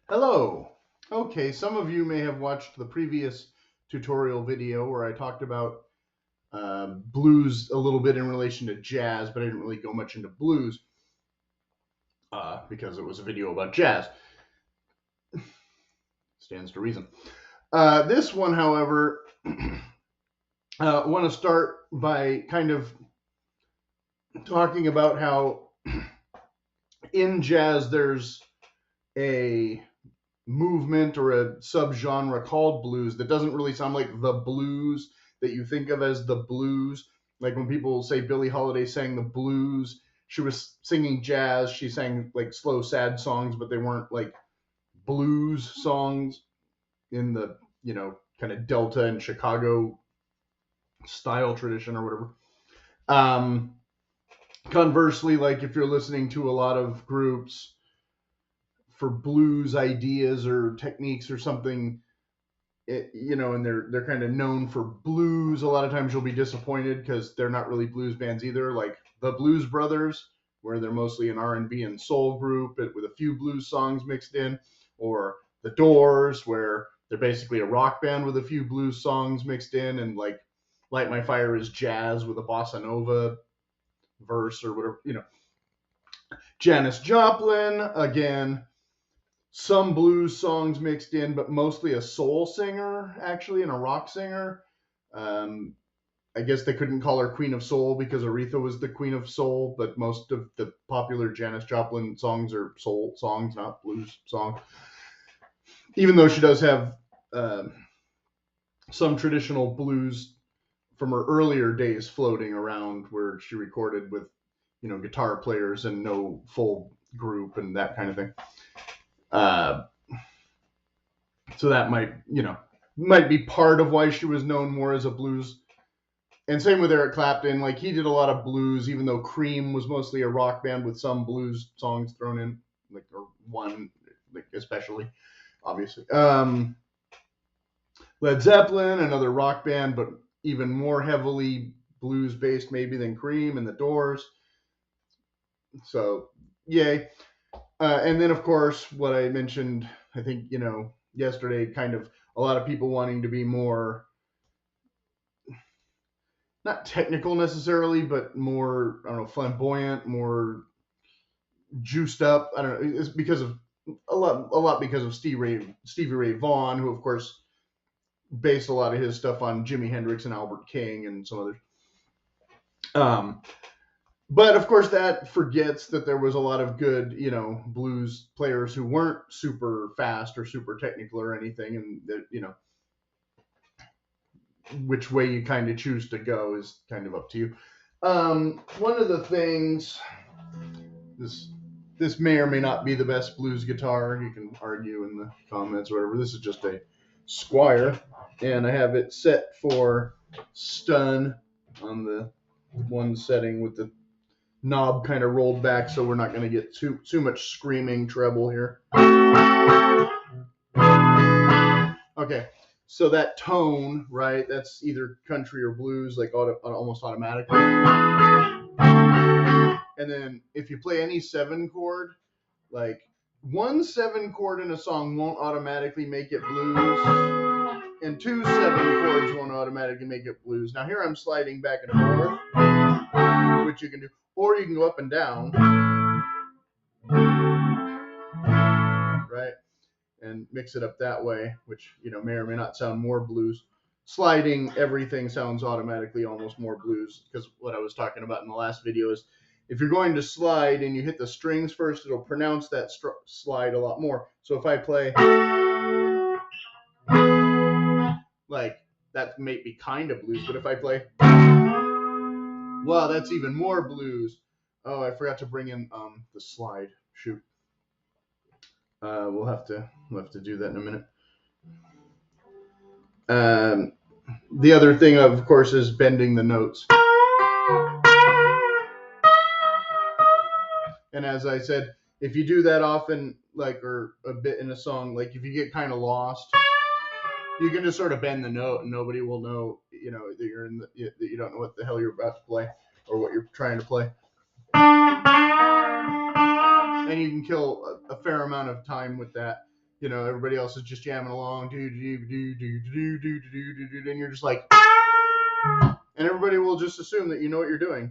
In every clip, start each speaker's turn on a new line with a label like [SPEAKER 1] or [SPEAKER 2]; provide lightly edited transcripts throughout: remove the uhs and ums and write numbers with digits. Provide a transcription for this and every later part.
[SPEAKER 1] Hello. Okay, some of you may have watched the previous tutorial video where I talked about blues a little bit in relation to jazz, but I didn't really go much into blues because it was a video about jazz. Stands to reason. This one, however, I want to start by kind of talking about how in jazz there's a movement or a subgenre called blues that doesn't really sound like the blues that you think of as the blues. Like when people say Billie Holiday sang the blues, she was singing jazz. She sang like slow, sad songs, but they weren't like blues songs in the, kind of Delta and Chicago style tradition or whatever. Um, Conversely, like if you're listening to a lot of groups for blues ideas or techniques or something, and they're kind of known for blues. A lot of times you'll be disappointed because they're not really blues bands either. Like the Blues Brothers, where they're mostly an R&B and soul group with a few blues songs mixed in, or the Doors, where they're basically a rock band with a few blues songs mixed in, and like Light My Fire is jazz with a bossa nova verse or whatever. Janis Joplin, again, some blues songs mixed in, but mostly a soul singer, actually, and a rock singer. Um, I guess they couldn't call her Queen of Soul because Aretha was the Queen of Soul, but most of the popular Janis Joplin songs are soul songs, not blues songs. Even though she does have some traditional blues from her earlier days floating around where she recorded with, guitar players and no full group and that kind of thing. Uh, so that might be part of why she was known more as a blues. And same with Eric Clapton, like he did a lot of blues, even though Cream was mostly a rock band with some blues songs thrown in, like or one, like especially, obviously. Led Zeppelin, another rock band, but even more heavily blues based maybe than Cream and the Doors. So yay. And then, of course, what I mentioned, I think, yesterday, kind of a lot of people wanting to be more, not technical necessarily, but more, I don't know, flamboyant, more juiced up. I don't know. It's because of a lot because of Stevie Ray Vaughan, who, of course, based a lot of his stuff on Jimi Hendrix and Albert King and some others. But of course, that forgets that there was a lot of good, blues players who weren't super fast or super technical or anything, and that, which way you kind of choose to go is kind of up to you. One of the things, this may or may not be the best blues guitar. You can argue in the comments or whatever. This is just a Squire, and I have it set for stun on the one setting with the knob kind of rolled back, so we're not going to get too much screaming treble here. Okay, so that tone, right? That's either country or blues, like almost automatically. And then if you play any 7 chord, like one 7 chord in a song won't automatically make it blues, and 2 7 chords won't automatically make it blues. Now here I'm sliding back and forth, which you can do, or you can go up and down, right? And mix it up that way, which may or may not sound more blues. Sliding everything sounds automatically almost more blues, because what I was talking about in the last video is if you're going to slide and you hit the strings first, it'll pronounce that slide a lot more. So if I play like that, may be kind of blues, but if I play, wow, that's even more blues. Oh, I forgot to bring in the slide. Shoot. We'll have to do that in a minute. The other thing, of course, is bending the notes. And as I said, if you do that often, like, or a bit in a song, like if you get kind of lost, you can just sort of bend the note, and nobody will know, that you're that you don't know what the hell you're about to play or what you're trying to play. And you can kill a fair amount of time with that. everybody else is just jamming along, and you're just like, and everybody will just assume that you know what you're doing.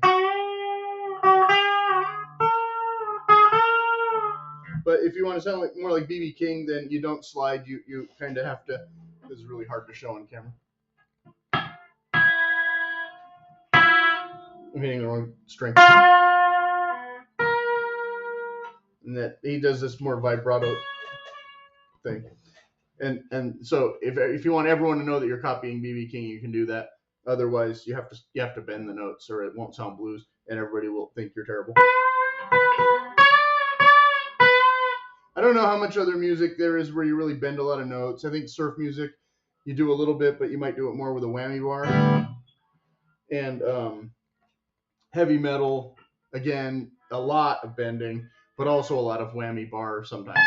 [SPEAKER 1] But if you want to sound more like B.B. King, then you don't slide. You kind of have to. This is really hard to show on camera. I'm hitting the wrong string. And that he does this more vibrato thing. And so if you want everyone to know that you're copying B.B. King, you can do that. Otherwise, you have to bend the notes, or it won't sound blues, and everybody will think you're terrible. I don't know how much other music there is where you really bend a lot of notes. I think surf music, you do a little bit, but you might do it more with a whammy bar. And heavy metal, again, a lot of bending, but also a lot of whammy bar sometimes.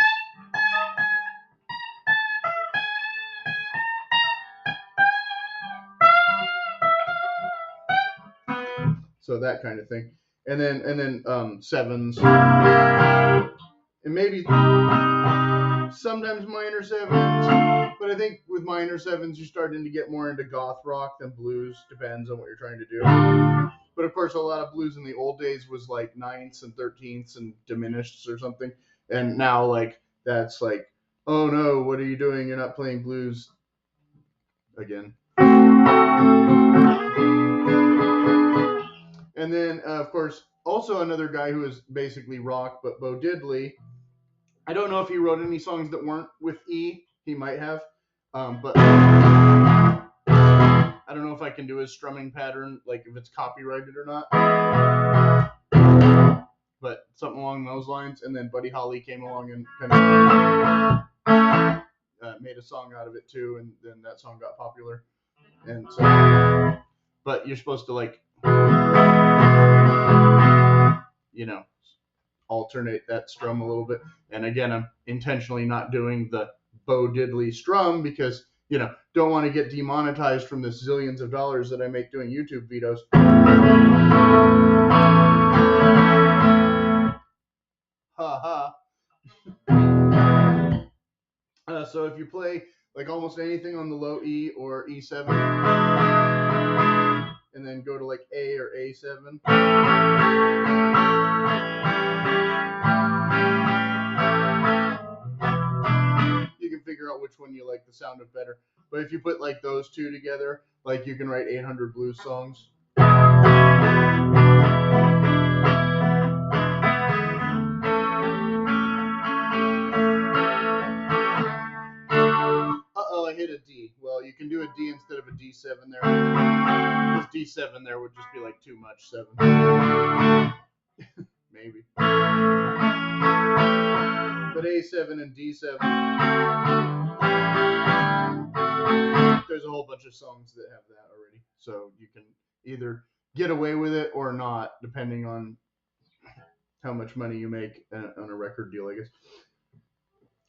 [SPEAKER 1] So that kind of thing. And then sevens. And maybe sometimes minor sevens. But I think with minor sevens, you're starting to get more into goth rock than blues. Depends on what you're trying to do. But of course, a lot of blues in the old days was like ninths and 13ths and diminished or something. And now, like, that's like, oh no, what are you doing? You're not playing blues again. And then, of course, also another guy who is basically rock, but Bo Diddley. I don't know if he wrote any songs that weren't with E. He might have. But I don't know if I can do his strumming pattern, like if it's copyrighted or not. But something along those lines. And then Buddy Holly came along and kind of made a song out of it too, and then that song got popular. And so, but you're supposed to like, alternate that strum a little bit. And again, I'm intentionally not doing the Bo Diddley strum because, don't want to get demonetized from the zillions of dollars that I make doing YouTube videos. Ha ha. So if you play like almost anything on the low E or E7, and then go to like A or A7, you can figure out which one you like the sound of better. But if you put like those two together, like you can write 800 blues songs. Uh-oh, I hit a D. Well, you can do a D instead of a D7 there. Because D7 there would just be like too much 7. Maybe. But A7 and D7, there's a whole bunch of songs that have that already. So you can either get away with it or not, depending on how much money you make on a record deal, I guess.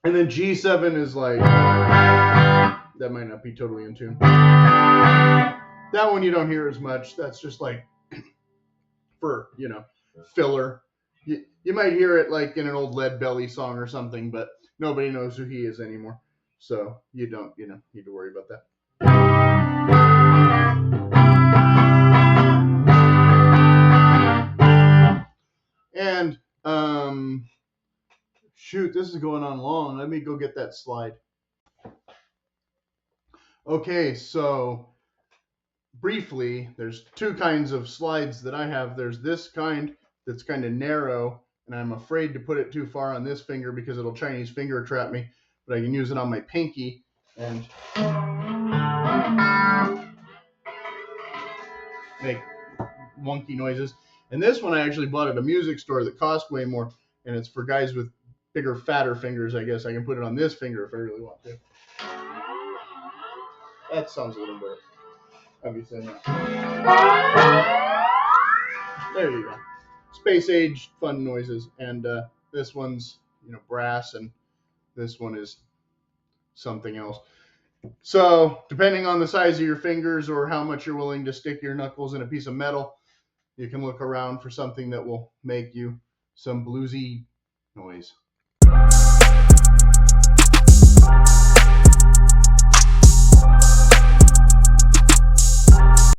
[SPEAKER 1] And then G7 is like, that might not be totally in tune. That one you don't hear as much. That's just like for, filler. You might hear it like in an old Lead Belly song or something, but nobody knows who he is anymore. So you don't, need to worry about that. And, shoot, this is going on long. Let me go get that slide. Okay, so briefly, there's two kinds of slides that I have. There's this kind that's kind of narrow, and I'm afraid to put it too far on this finger because it'll Chinese finger trap me, but I can use it on my pinky and make wonky noises. And this one I actually bought at a music store that cost way more, and it's for guys with bigger, fatter fingers, I guess. I can put it on this finger if I really want to. That sounds a little better. Obviously not. There you go. Space age fun noises. And this one's, brass, and this one is something else. So depending on the size of your fingers or how much you're willing to stick your knuckles in a piece of metal, you can look around for something that will make you some bluesy noise.